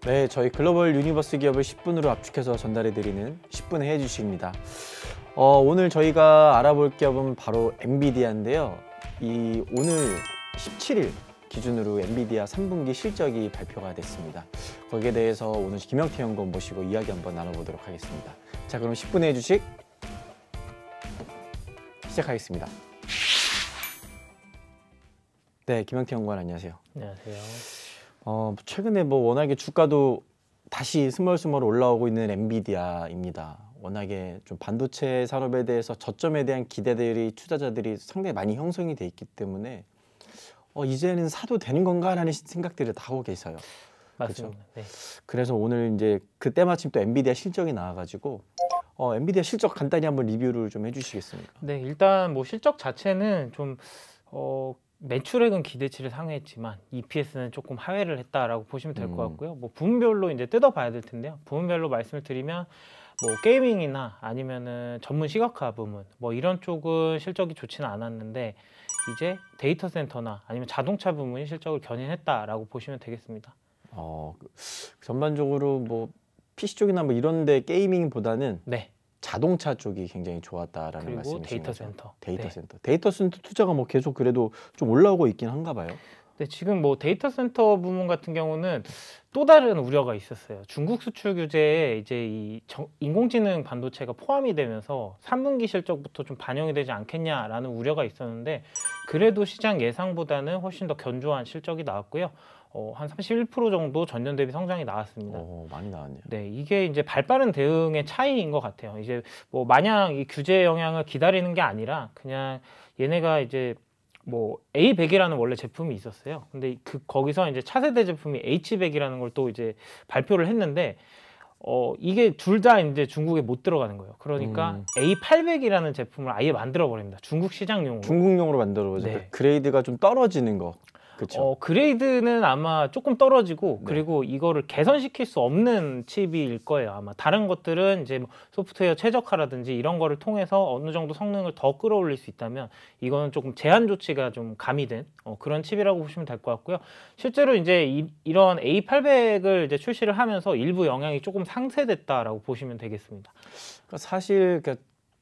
네, 저희 글로벌 유니버스 기업을 10분으로 압축해서 전달해드리는 10분의 해주식입니다. 오늘 저희가 알아볼 기업은 바로 엔비디아인데요. 오늘 17일 기준으로 엔비디아 3분기 실적이 발표가 됐습니다. 거기에 대해서 오늘 김영태 연구원 모시고 이야기 한번 나눠보도록 하겠습니다. 자, 그럼 10분의 해주식 시작하겠습니다. 네, 김영태 연구원 안녕하세요. 안녕하세요. 최근에 워낙에 주가도 다시 스멀스멀 올라오고 있는 엔비디아입니다. 워낙에 좀 반도체 산업에 대해서 저점에 대한 기대들이 투자자들이 상당히 많이 형성이 돼 있기 때문에 이제는 사도 되는 건가라는 생각들을 다 하고 계세요. 맞습니다. 그렇죠? 네. 그래서 오늘 이제 그때 마침 또 엔비디아 실적이 나와가지고 엔비디아 실적 간단히 한번 리뷰를 좀 해주시겠습니까? 네, 일단 실적 자체는 좀 매출액은 기대치를 상회했지만 EPS는 조금 하회를 했다라고 보시면 될 것 같고요. 부문별로 이제 뜯어봐야 될 텐데요. 부문별로 말씀을 드리면 게이밍이나 아니면은 전문 시각화 부문 이런 쪽은 실적이 좋지는 않았는데 이제 데이터 센터나 아니면 자동차 부문이 실적을 견인했다라고 보시면 되겠습니다. 전반적으로 PC 쪽이나 이런데 게이밍보다는 네. 자동차 쪽이 굉장히 좋았다라는 그리고 말씀이신 데이터 거죠? 센터. 데이터 네. 센터. 데이터 센터 투자가 계속 그래도 좀 올라오고 있긴 한가 봐요. 네, 지금 데이터 센터 부문 같은 경우는 또 다른 우려가 있었어요. 중국 수출 규제에 이제 인공지능 반도체가 포함이 되면서 3분기 실적부터 좀 반영이 되지 않겠냐라는 우려가 있었는데 그래도 시장 예상보다는 훨씬 더 견조한 실적이 나왔고요. 한 31% 정도 전년 대비 성장이 나왔습니다. 많이 나왔네요. 네, 이게 이제 발빠른 대응의 차이인 것 같아요. 이제 마냥 이 규제 영향을 기다리는 게 아니라 그냥 얘네가 이제 A100이라는 원래 제품이 있었어요. 근데 거기서 이제 차세대 제품이 H100이라는 걸 또 이제 발표를 했는데 이게 둘 다 이제 중국에 못 들어가는 거예요. 그러니까 A800이라는 제품을 아예 만들어 버립니다. 중국 시장용으로. 중국용으로 만들어서 네. 그레이드가 좀 떨어지는 거. 그렇죠. 그레이드는 아마 조금 떨어지고 네. 그리고 이거를 개선시킬 수 없는 칩일 거예요. 아마 다른 것들은 이제 소프트웨어 최적화라든지 이런 거를 통해서 어느 정도 성능을 더 끌어올릴 수 있다면 이거는 조금 제한 조치가 좀 가미된 그런 칩이라고 보시면 될 것 같고요. 실제로 이제 이런 A800을 이제 출시를 하면서 일부 영향이 조금 상쇄됐다라고 보시면 되겠습니다. 그러니까 사실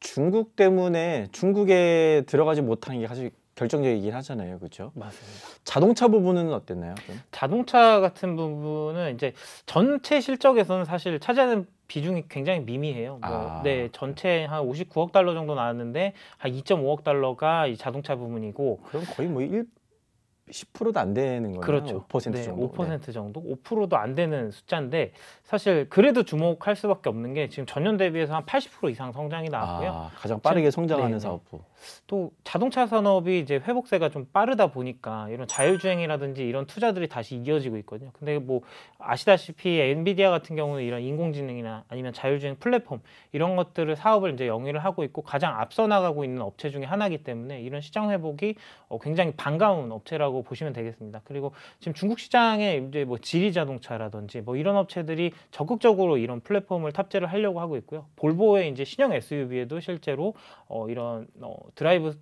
중국 때문에 중국에 들어가지 못하는 게 사실 결정적이긴 하잖아요, 그렇죠? 맞습니다. 자동차 부분은 어땠나요? 그럼? 자동차 같은 부분은 이제 전체 실적에서는 사실 차지하는 비중이 굉장히 미미해요. 네, 전체 한 59억 달러 정도 나왔는데 한 2.5억 달러가 이 자동차 부문이고 그럼 거의 10%도 안 되는 거네요. 그렇죠. 5% 네, 정도. 5% 정도? 5%도 안 되는 숫자인데 사실 그래도 주목할 수밖에 없는 게 지금 전년 대비해서 한 80% 이상 성장이 나왔고요. 가장 빠르게 성장하는 네네. 사업부. 또 자동차 산업이 이제 회복세가 좀 빠르다 보니까 이런 자율주행이라든지 이런 투자들이 다시 이어지고 있거든요. 근데 아시다시피 엔비디아 같은 경우는 이런 인공지능이나 아니면 자율주행 플랫폼 이런 것들을 사업을 이제 영위를 하고 있고 가장 앞서 나가고 있는 업체 중에 하나이기 때문에 이런 시장 회복이 굉장히 반가운 업체라고 보시면 되겠습니다. 그리고 지금 중국 시장에 이제 지리 자동차라든지 이런 업체들이 적극적으로 이런 플랫폼을 탑재를 하려고 하고 있고요. 볼보의 이제 신형 SUV에도 실제로 이런 드라이브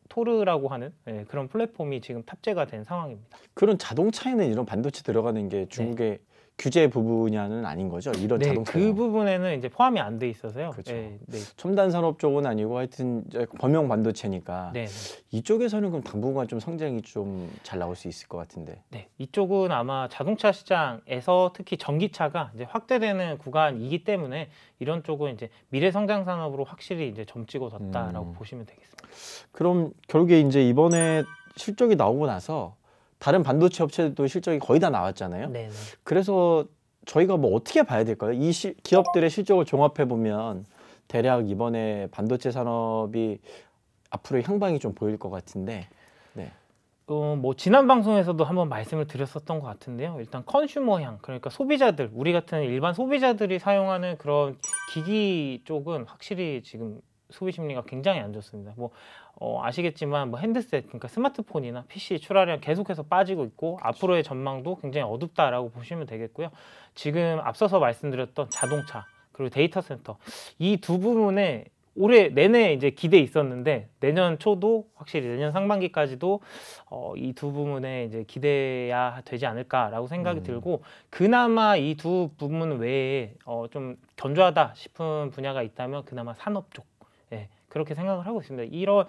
토르라고 하는 그런 플랫폼이 지금 탑재가 된 상황입니다. 그런 자동차에는 이런 반도체 들어가는 게 중국의 규제 부분이 아닌 거죠? 이런 네, 자동차. 그 부분에는 이제 포함이 안 돼 있어서요. 그렇죠. 네. 첨단 산업 쪽은 아니고 하여튼 범용 반도체니까 네. 이쪽에서는 그럼 당분간 좀 성장이 좀 잘 나올 수 있을 것 같은데. 네, 이쪽은 아마 자동차 시장에서 특히 전기차가 이제 확대되는 구간이기 때문에 이런 쪽은 이제 미래 성장 산업으로 확실히 이제 점찍어졌다라고 보시면 되겠습니다. 그럼 결국에 이제 이번에 실적이 나오고 나서 다른 반도체 업체들도 실적이 거의 다 나왔잖아요. 네. 그래서 저희가 어떻게 봐야 될까요? 이 기업들의 실적을 종합해 보면 대략 이번에 반도체 산업이 앞으로 향방이 좀 보일 것 같은데. 네. 지난 방송에서도 한번 말씀을 드렸었던 것 같은데요. 일단 컨슈머향, 그러니까 소비자들, 우리 같은 일반 소비자들이 사용하는 그런 기기 쪽은 확실히 지금 소비 심리가 굉장히 안 좋습니다. 아시겠지만 핸드셋, 그러니까 스마트폰이나 PC 출하량 계속해서 빠지고 있고 앞으로의 전망도 굉장히 어둡다라고 보시면 되겠고요. 지금 앞서서 말씀드렸던 자동차 그리고 데이터 센터 이 두 부분에 올해 내내 이제 기대 있었는데 내년 초도 확실히 내년 상반기까지도 이 두 부문에 이제 기대야 되지 않을까라고 생각이 들고 그나마 이 두 부문 외에 좀 견조하다 싶은 분야가 있다면 그나마 산업 쪽 예, 그렇게 생각을 하고 있습니다. 이런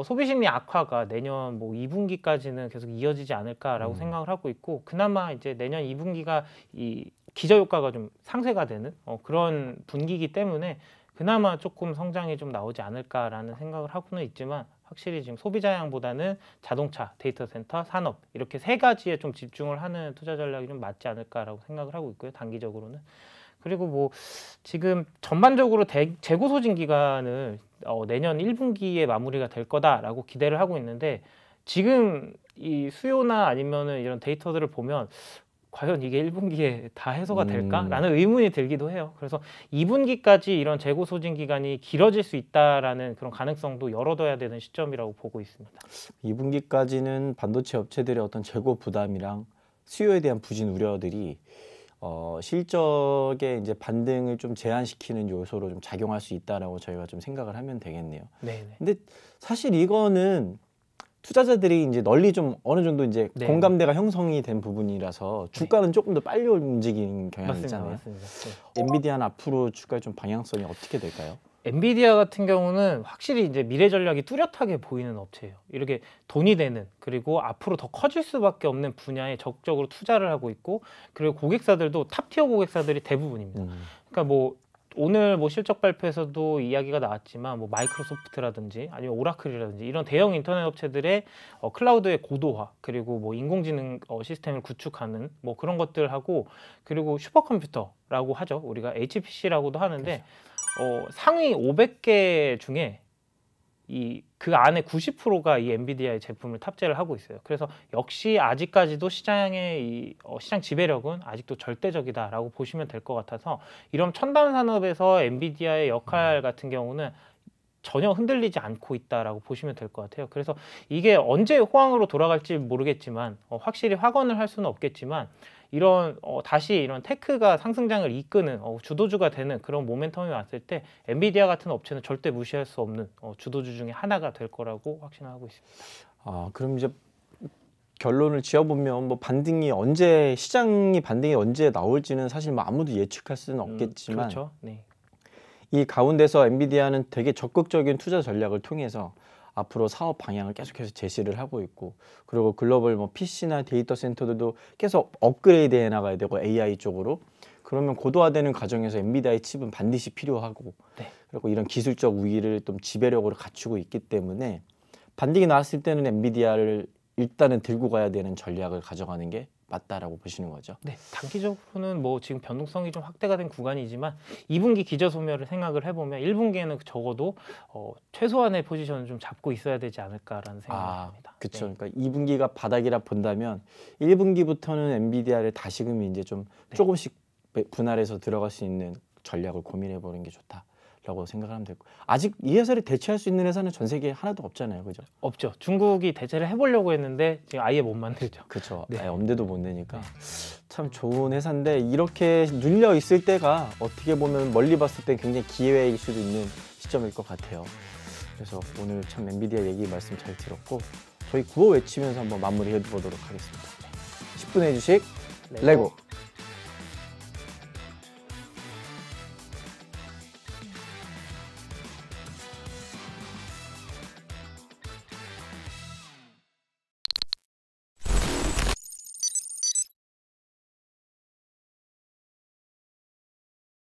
소비 심리 악화가 내년 뭐 2분기까지는 계속 이어지지 않을까라고 생각을 하고 있고 그나마 이제 내년 2분기가 이 기저효과가 좀 상쇄가 되는 그런 분기이기 때문에 그나마 조금 성장이 좀 나오지 않을까라는 생각을 하고는 있지만 확실히 지금 소비자향보다는 자동차, 데이터 센터, 산업 이렇게 세 가지에 좀 집중을 하는 투자 전략이 좀 맞지 않을까라고 생각을 하고 있고요. 단기적으로는. 그리고 뭐 지금 전반적으로 재고 소진 기간을 내년 1분기에 마무리가 될 거다라고 기대를 하고 있는데 지금 이 수요나 아니면은 이런 데이터들을 보면 과연 이게 1분기에 다 해소가 될까라는 의문이 들기도 해요. 그래서 2분기까지 이런 재고 소진 기간이 길어질 수 있다라는 그런 가능성도 열어둬야 되는 시점이라고 보고 있습니다. 2분기까지는 반도체 업체들의 어떤 재고 부담이랑 수요에 대한 부진 우려들이 실적의 이제 반등을 좀 제한시키는 요소로 좀 작용할 수 있다라고 저희가 좀 생각을 하면 되겠네요. 네네. 근데 사실 이거는 투자자들이 이제 널리 좀 어느 정도 이제 네. 공감대가 형성이 된 부분이라서 주가는 조금 더 빨리 움직이는 경향이 맞습니다. 있잖아요. 맞습니다. 네. 엔비디아는 앞으로 주가의 좀 방향성이 어떻게 될까요? 엔비디아 같은 경우는 확실히 이제 미래 전략이 뚜렷하게 보이는 업체예요. 이렇게 돈이 되는 그리고 앞으로 더 커질 수밖에 없는 분야에 적극적으로 투자를 하고 있고 그리고 고객사들도 탑티어 고객사들이 대부분입니다. 그러니까 뭐 오늘 뭐 실적 발표에서도 이야기가 나왔지만 뭐 마이크로소프트라든지 아니면 오라클이라든지 이런 대형 인터넷 업체들의 클라우드의 고도화 그리고 뭐 인공지능 시스템을 구축하는 뭐 그런 것들하고 그리고 슈퍼컴퓨터라고 하죠. 우리가 HPC라고도 하는데 상위 500개 중에 그 안에 90%가 이 엔비디아의 제품을 탑재를 하고 있어요. 그래서 역시 아직까지도 시장의 시장 지배력은 아직도 절대적이다라고 보시면 될 것 같아서 이런 첨단 산업에서 엔비디아의 역할 같은 경우는 전혀 흔들리지 않고 있다라고 보시면 될 것 같아요. 그래서 이게 언제 호황으로 돌아갈지 모르겠지만 확실히 확언을 할 수는 없겠지만 이런 다시 이런 테크가 상승장을 이끄는 주도주가 되는 그런 모멘텀이 왔을 때 엔비디아 같은 업체는 절대 무시할 수 없는 주도주 중에 하나가 될 거라고 확신하고 있습니다. 그럼 이제 결론을 지어보면 뭐 시장이 반등이 언제 나올지는 사실 뭐 아무도 예측할 수는 없겠지만 그렇죠. 네. 이 가운데서 엔비디아는 되게 적극적인 투자 전략을 통해서 앞으로 사업 방향을 계속해서 제시를 하고 있고 그리고 글로벌 뭐 PC나 데이터 센터들도 계속 업그레이드 해 나가야 되고 AI 쪽으로 그러면 고도화되는 과정에서 엔비디아의 칩은 반드시 필요하고 그리고 이런 기술적 우위를 좀 지배력으로 갖추고 있기 때문에 반등이 나왔을 때는 엔비디아를 일단은 들고 가야 되는 전략을 가져가는 게 맞다라고 보시는 거죠. 네, 단기적으로는 뭐 지금 변동성이 좀 확대가 된 구간이지만 2분기 기저 소멸을 생각을 해보면 1분기에는 적어도 최소한의 포지션을 좀 잡고 있어야 되지 않을까라는 생각을 합니다. 그렇죠. 네. 그러니까 2분기가 바닥이라 본다면 1분기부터는 엔비디아를 다시금 이제 좀 조금씩 분할해서 들어갈 수 있는 전략을 고민해 보는 게 좋다라고 생각하면 되고 아직 이 회사를 대체할 수 있는 회사는 전 세계에 하나도 없잖아요, 그죠? 없죠. 중국이 대체를 해보려고 했는데 지금 아예 못 만들죠. 그렇죠. 네. 아예 엄대도 못 내니까 참 좋은 회사인데 이렇게 눌려 있을 때가 어떻게 보면 멀리 봤을 때 굉장히 기회일 수도 있는 시점일 것 같아요. 그래서 오늘 참 엔비디아 얘기 말씀 잘 들었고 저희 구호 외치면서 한번 마무리해 보도록 하겠습니다. 10분의 주식 레고.